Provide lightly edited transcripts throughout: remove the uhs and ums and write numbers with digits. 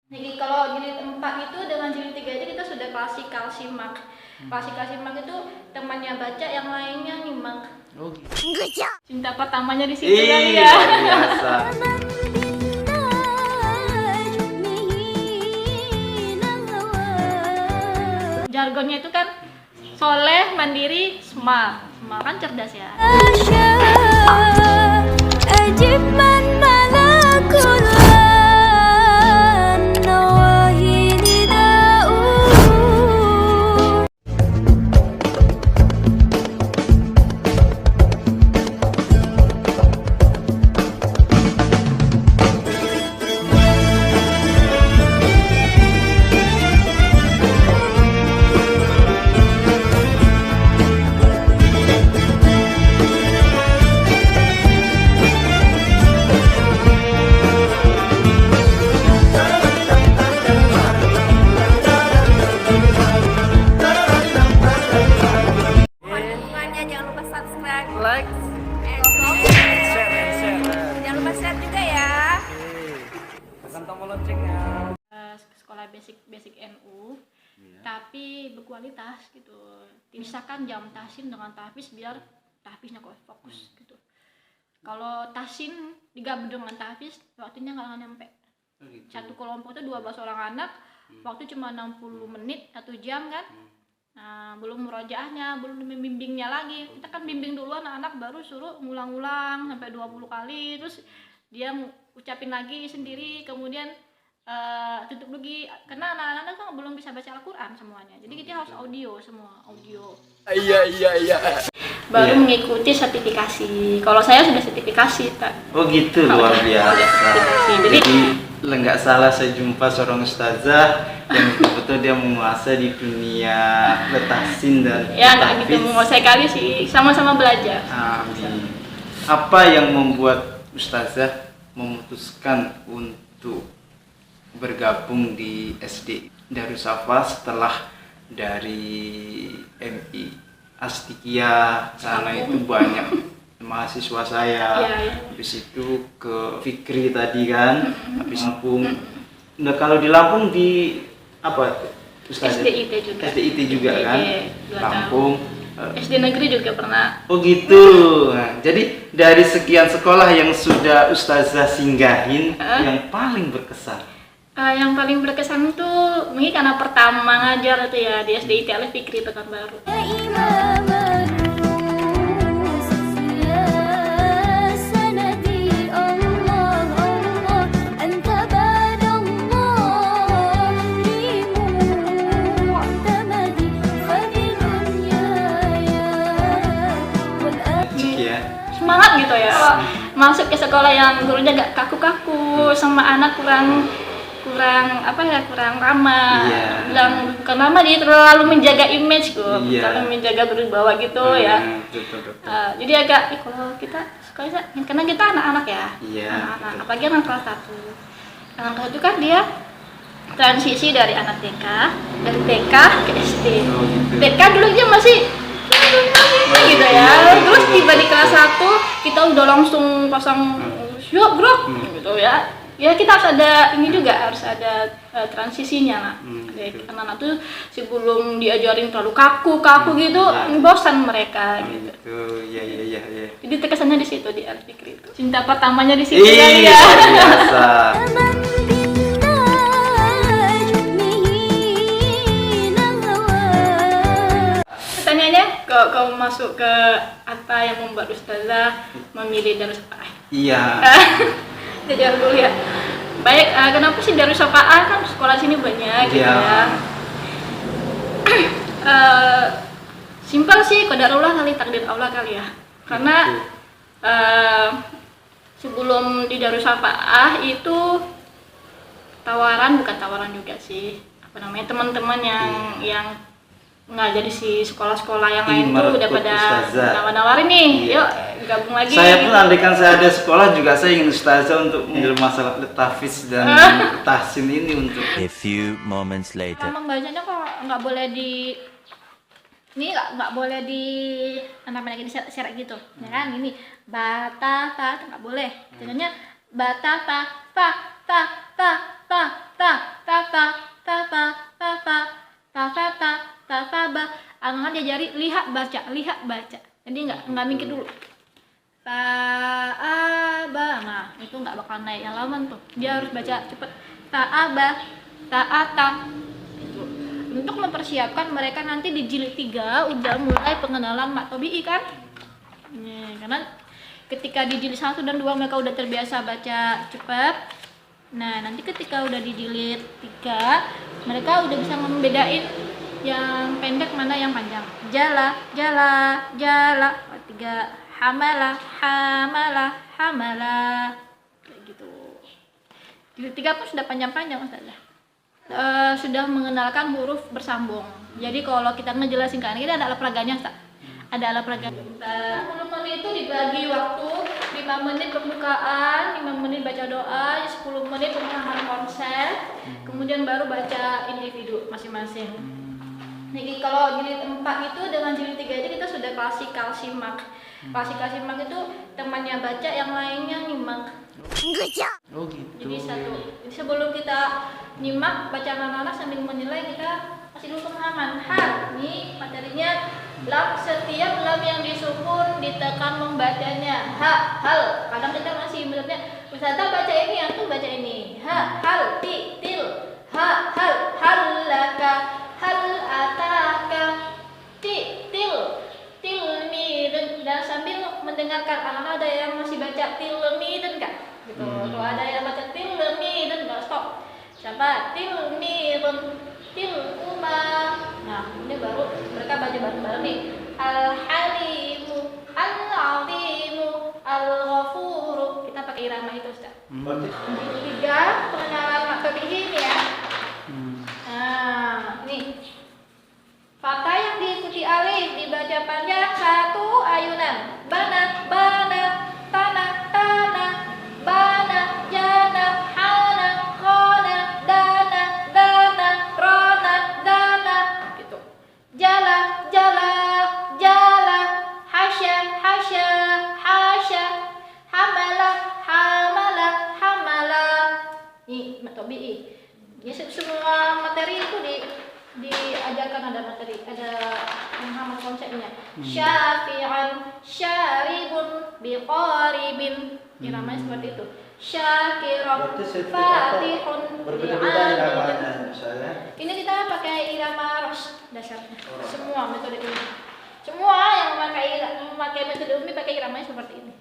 Jadi kalau jilid 4 itu dengan jilid 3 aja kita sudah klasikal simak. Klasikal simak itu temannya baca, yang lainnya nyimak. Oh gitu. Cinta pertamanya di situ kali ya. Biasa. Jargonnya itu kan soleh, mandiri, smart. Smart kan cerdas ya. Jangan lupa subscribe, Like, and comment. share. Jangan lupa share juga ya. Tekan tombol loncengnya. Sekolah basic NU, tapi berkualitas gitu. Misalkan jam tahsin dengan tahfiz biar tahfiznya kok fokus gitu. Kalau tahsin digabung dengan tahfiz, waktunya nggak nyampe. Satu kelompok itu 12 orang anak, waktu cuma 60 menit, 1 jam kan. Nah, belum murojaahnya, belum membimbingnya lagi. Kita kan bimbing dulu anak-anak, baru suruh ngulang-ulang sampai 20 kali, terus dia ucapin lagi sendiri, kemudian tutup lagi, karena anak-anak kan belum bisa baca Al-Quran semuanya, jadi kita harus audio semua, audio. Iya. Baru Iya. mengikuti sertifikasi. Kalau saya sudah sertifikasi, Kak. Oh gitu, luar biasa. Sertifikasi. Jadi nggak salah saya jumpa seorang ustazah yang betul-betul dia menguasai di dunia letasin dan ya nggak gitu tahfiz. menguasai kali sih, sama-sama belajar. Amin. Apa yang membuat ustazah memutuskan untuk bergabung di SD Darus Safa setelah dari MI Astikia sana itu banyak mahasiswa saya, Iya. habis itu ke Fikri tadi kan, habis Lampung. Nah kalau di Lampung di apa Ustazah? SDIT juga. SDIT juga kan, SDIT, 2 Lampung. SD negeri juga pernah. Oh gitu. Nah, jadi dari sekian sekolah yang sudah ustazah singgahin, yang paling berkesan. Yang paling berkesan itu mungkin karena pertama ngajar itu ya di SDIT Alif Fikri Pekanbaru. Semangat gitu ya. Masuk ke sekolah yang gurunya agak kaku-kaku, sama anak kurang ramah. Bilang bukan ramah, dia terlalu menjaga image kok, terlalu menjaga berwibawa gitu ya. Betul. Jadi agak kalau kita sekolah, karena kita anak-anak ya, anak-anak, apalagi anak kelas 1. Anak kelas 1 kan dia transisi dari anak TK, dari TK ke SD. TK dulu dia masih gitu ya, terus tiba di kelas 1 kita udah langsung pasang yuk bro gitu ya. Ya kita harus ada ini juga, harus ada transisinya lah. Anak-anak tuh sebelum diajarin terlalu kaku gitu, bosan mereka gitu. Iya. Jadi terkesannya di situ di Alif Fikri itu. Cinta pertamanya di situ kali ya. Biasa. Pertanyaannya, kau masuk ke apa yang membuat ustazah memilih Darus Safa? Iya. Jawab dulu ya. Baik, kenapa sih Darus Safa kan sekolah sini banyak gitu ya. Simpel sih, qadarullah kali, takdir Allah kali ya. Karena sebelum di Darus Safa itu bukan tawaran juga sih. Apa namanya, teman-teman yang ngajar di sekolah-sekolah yang lain tuh udah pada nawar-nawarin nih, yuk gabung lagi. Saya pun andaikan saya ada sekolah juga saya ingin ustazah untuk mengambil masalah tahfiz dan tahsin ini untuk. A few moments later. Emang bacanya kok nggak boleh nggak boleh di namanya di syarat gitu, ya kan? Ini bata nggak boleh. Jadinya bata ta diajari lihat baca. Jadi nggak mikir dulu. Ta'aba, nah itu nggak bakal naik halaman tuh. Dia harus baca cepet. Ta'aba, ta'ata. Gitu. Untuk mempersiapkan mereka nanti di jilid 3 udah mulai pengenalan mat tabi'i kan. Karena ketika di jilid 1 dan 2 mereka udah terbiasa baca cepat. Nah, nanti ketika udah di jilid 3, mereka udah bisa membedain yang pendek mana yang panjang. Jala, 3. Hamala, kayak gitu. Jilid 3 pun sudah panjang-panjang Ustazah. Sudah mengenalkan huruf bersambung. Jadi kalau kita ngejelasin kan, ini ada alat peraganya, Ustaz. Ada alat peraga. 10 menit itu dibagi waktu 5 menit pembukaan, 5 menit baca doa, 10 menit pemahaman konsep, kemudian baru baca individu masing-masing. Jadi kalau jilid 4 itu dengan jilid 3 aja kita sudah klasikal simak. Klasikal simak itu temannya baca, yang lainnya nyimak. Oh gitu. Jadi jadi sebelum kita nyimak bacaan anak-anak sambil menilai, kita kasih dulu pemahaman. Ini materinya lam, setiap lam yang disukun ditekan membacanya. Hal. Kadang kita masih benernya Ustazah baca ini, antum baca ini. Hal, til. Hal laka, hal ataka, til tilmidun. Dan sambil mendengarkan, anak-anak ada yang masih baca tilmidun kan? Gitu. Kalau ada yang baca tilmidun enggak stop. Siapa? Tilmidun. Nah, ini baru mereka baca bareng-bareng nih. Al-Halimu, Al-Azimu, Al-Ghafuru. Kita pakai irama itu, Ustaz. Jilid 3 pengenalan mat tabi'i ini ya. Nah, ini. Fakta yang diikuti alif dibaca panjang 1 ayunan. Bana, tanah, bana, jana, hana, khana, dana, rona, dana, gitu. Jala, hasya, hamala. Ini mat tabi'i. Ya, semua materi itu diajarkan, ada materi, ada pemahaman konsepnya. Syafi'an, syaribun, biqaribin. Namanya seperti itu. Syakiran, fatihun, bi'amilin. Ini kita pakai irama ros dasarnya. Semua metode ini. Semua yang memakai metode umi pakai iramanya seperti ini.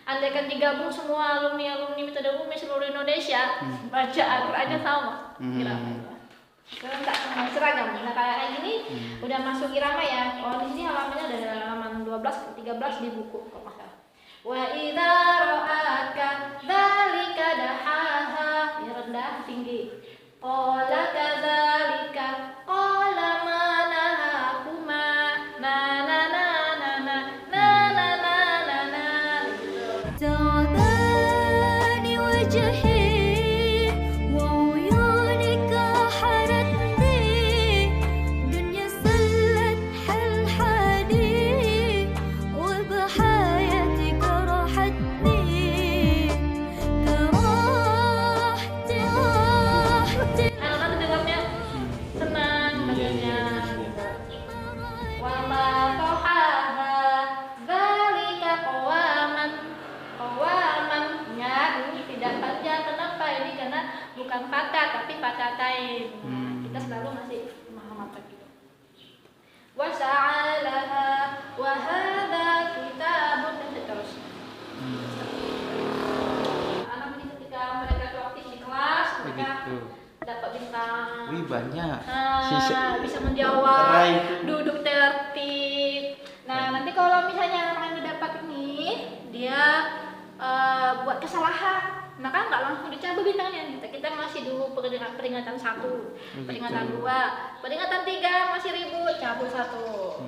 Andaikan digabung semua alumni metode umi seluruh Indonesia, baca Al-Qur'annya sama iramanya. Sekarang tak sama seragam. Nah, kayak gini udah masuk irama ya. Oh, di sini halamannya ada halaman 12 ke 13 di buku kok masalah. Wa idza ra'aka dzalika dahaha, ya rendah tinggi. Qala kadzalika qala ma nahakuma na تعبان وجهي وعيونك حرتني دنيا سلت حلحاني وبحياتك راحتني كراحتي Anak-anak dengarnya senang bacanya. Wa ma tahaha dzalika qawaman. Ya, ini tidak panjang. Kenapa? Ini karena bukan fatah tapi fatatain. Kita selalu masih pemahaman gitu. Wa sa'alaha wa hadza kitabun, dan seterusnya. Anak ini ketika mereka praktis di kelas, mereka dapat bintang. Wih, banyak. Bisa menjawab, Terai. duduk tertib. Nah, nanti kalau misalnya anak yang dapat ini, dia buat kesalahan, maka nggak langsung dicabut bintangnya. Kita masih dulu peringatan 1, peringatan 2, peringatan 3 masih ribut, cabut 1.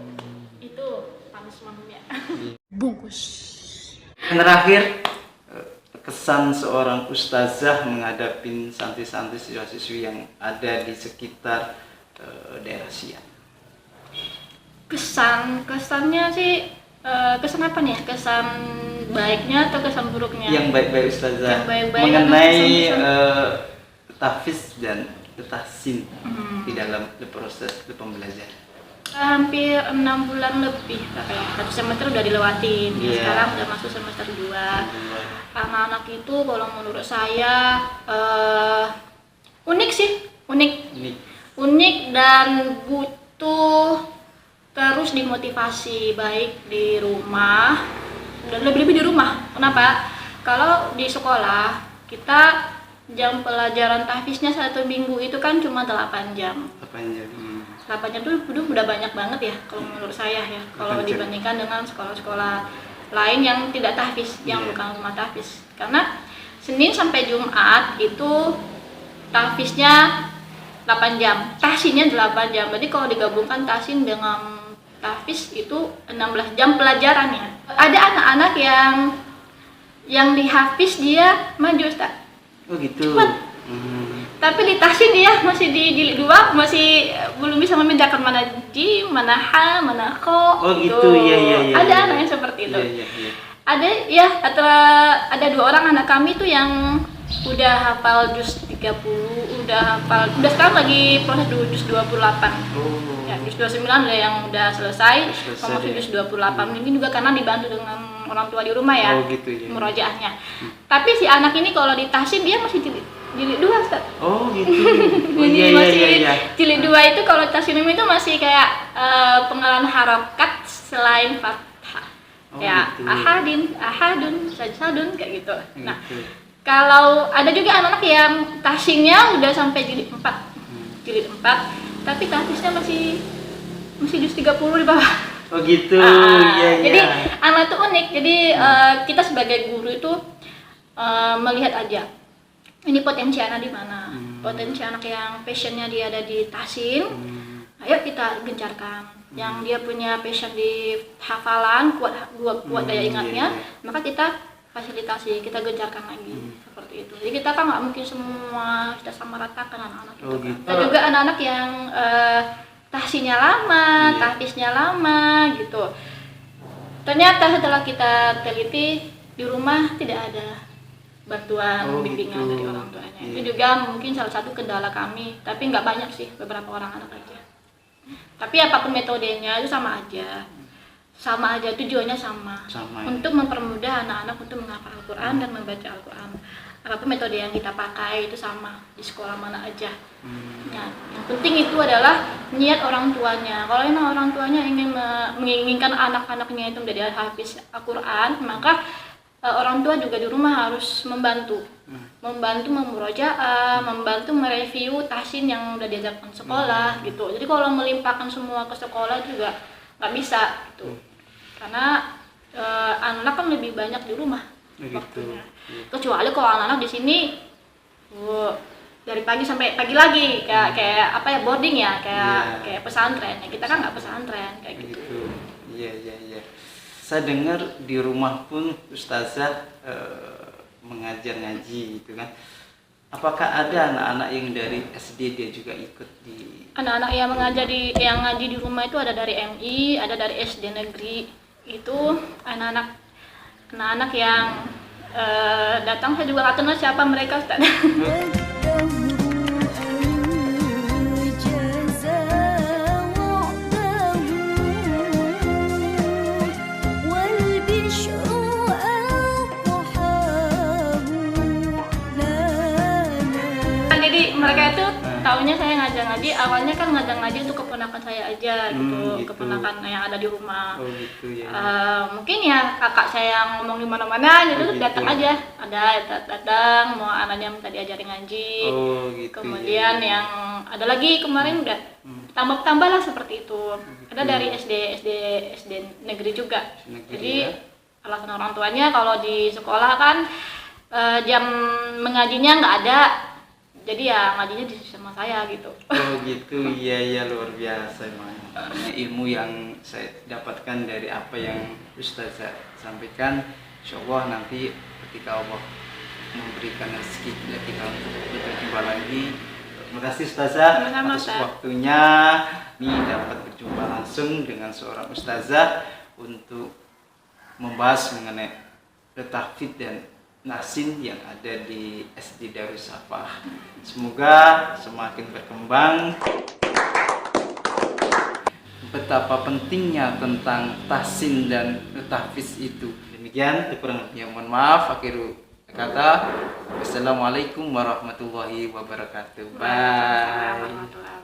Itu punishment-nya. Bungkus. Yang terakhir, kesan seorang ustazah menghadapi santri-santri siswa-siswi yang ada di sekitar daerah Siak. Kesannya sih, kesan apa nih? Kesan baiknya atau kesan buruknya? Yang baik-baik ustazah Yang baik-baik mengenai kesan-kesan. tahfiz dan tahsin di dalam proses pembelajaran. hampir 6 bulan lebih kayak satu semester udah dilewatin. Iya. Sekarang udah masuk semester 2. Anak-anak itu kalau menurut saya unik sih, unik dan butuh terus dimotivasi baik di rumah dan lebih-lebih di rumah. Kenapa? Kalau di sekolah kita jam pelajaran tahfiznya 1 minggu itu kan cuma 8 jam. 8 jam. 8 jam itu udah banyak banget ya kalau menurut saya ya. Kalau 8 jam. dibandingkan dengan sekolah-sekolah lain yang tidak tahfiz, yang Iya. bukan rumah tahfiz. Karena Senin sampai Jumat itu tahfiznya 8 jam, tahsinnya 8 jam. Jadi kalau digabungkan tahsin dengan tahfiz itu 16 jam pelajarannya. Ada anak-anak yang dihafiz dia maju, Ustaz. Oh gitu. Cepat. Tapi di tahsin dia masih di jilid 2, masih belum bisa membedakan mana jim, mana ha, mana kho. Oh gitu, iya. Ada iya. anak yang seperti itu. Iya. Ada ya, ada 2 orang anak kami tuh yang udah hafal juz 30, udah sekarang lagi proses juz 28. Oh. Ya, juz 29 ada yang udah selesai, Selesai, mau ya. juz 28. Ini juga karena dibantu dengan orang tua di rumah ya. Oh gitu ya. Murojaahnya. Tapi si anak ini kalau di tahsin dia masih jilid 2, Ustaz. Oh gitu. Oh, Jadi iya, masih iya. jilid 2 itu kalau tasnim itu masih kayak pengenalan harokat selain fathah. Oh, Ya, gitu. ahadun, sajadun kayak gitu. Nah, Gitu. kalau ada juga anak-anak yang tahsinnya udah sampai jilid 4. Jilid 4, tapi tahfiznya masih juz 30 di bawah. Oh gitu. Iya. Jadi anak itu unik. Jadi kita sebagai guru itu melihat aja ini potensi anak di mana. Potensi anak yang passionnya dia ada di tahsin, ayo kita gencarkan. Yang dia punya passion di hafalan, kuat daya ingatnya, maka kita fasilitasi, kita gencarkan lagi seperti itu. Jadi kita kan nggak mungkin semua kita sama ratakan anak-anak itu. Oh, Kan. gitu. Ada juga anak-anak yang tahsinnya lama, tahfiznya lama gitu. Ternyata setelah kita teliti di rumah tidak ada bantuan bimbingan gitu. dari orang tuanya. Iya. Itu juga mungkin salah satu kendala kami, tapi nggak banyak sih, beberapa orang anak aja. Tapi apapun metodenya itu sama aja, tujuannya sama Sama, ya. untuk mempermudah anak-anak untuk menghafal Al-Quran dan membaca Al-Quran. Apapun metode yang kita pakai itu sama di sekolah mana aja. Nah, yang penting itu adalah niat orang tuanya. Kalau memang orang tuanya ingin menginginkan anak-anaknya itu menjadi hafiz Al-Quran, maka orang tua juga di rumah harus membantu memurojaah, membantu mereview tahsin yang udah diajarkan sekolah gitu. Jadi kalau melimpahkan semua ke sekolah itu juga nggak bisa gitu, karena anak kan lebih banyak di rumah waktunya. Kecuali kalau anak-anak di sini dari pagi sampai pagi lagi kayak apa ya, boarding ya, kayak pesantren. Ya, kita kan nggak pesantren kayak gitu. Iya. Saya dengar di rumah pun Ustazah mengajar ngaji gitu kan. Apakah ada anak-anak yang dari SD dia juga ikut di Anak-anak yang yang ngaji di rumah itu ada dari MI, ada dari SD negeri. Itu anak-anak yang datang, saya juga nggak kenal siapa mereka, Ustaz. Jadi mereka itu tahunya saya ngajar ngaji, awalnya kan ngajar ngaji untuk keponakan saya aja gitu, gitu. keponakan yang ada di rumah. Oh gitu ya. Mungkin ya kakak saya yang ngomong di mana-mana gitu, gitu. datang aja, datang mau anaknya minta diajarin ngaji. Oh gitu. Kemudian yang ada lagi kemarin udah tambah lah seperti itu. Ada dari SD negeri juga. Jadi ya. alasan orang tuanya kalau di sekolah kan jam mengajinya nggak ada, jadi ya ngajinya di sama saya gitu. Oh gitu, iya luar biasa emang. Ilmu yang saya dapatkan dari apa yang Ustazah sampaikan, insyaallah nanti ketika Allah memberikan rezeki kita untuk berjumpa lagi. Terima kasih Ustazah Sama-sama, atas Ustaz. waktunya. Ini dapat berjumpa langsung dengan seorang Ustazah untuk membahas mengenai tahfidz dan tahsin yang ada di SD Darus Safah. Semoga semakin berkembang betapa pentingnya tentang tahsin dan tahfiz itu. Demikian kurang lebihnya, mohon maaf. Akhirul kata, wassalamualaikum warahmatullahi wabarakatuh. Bye.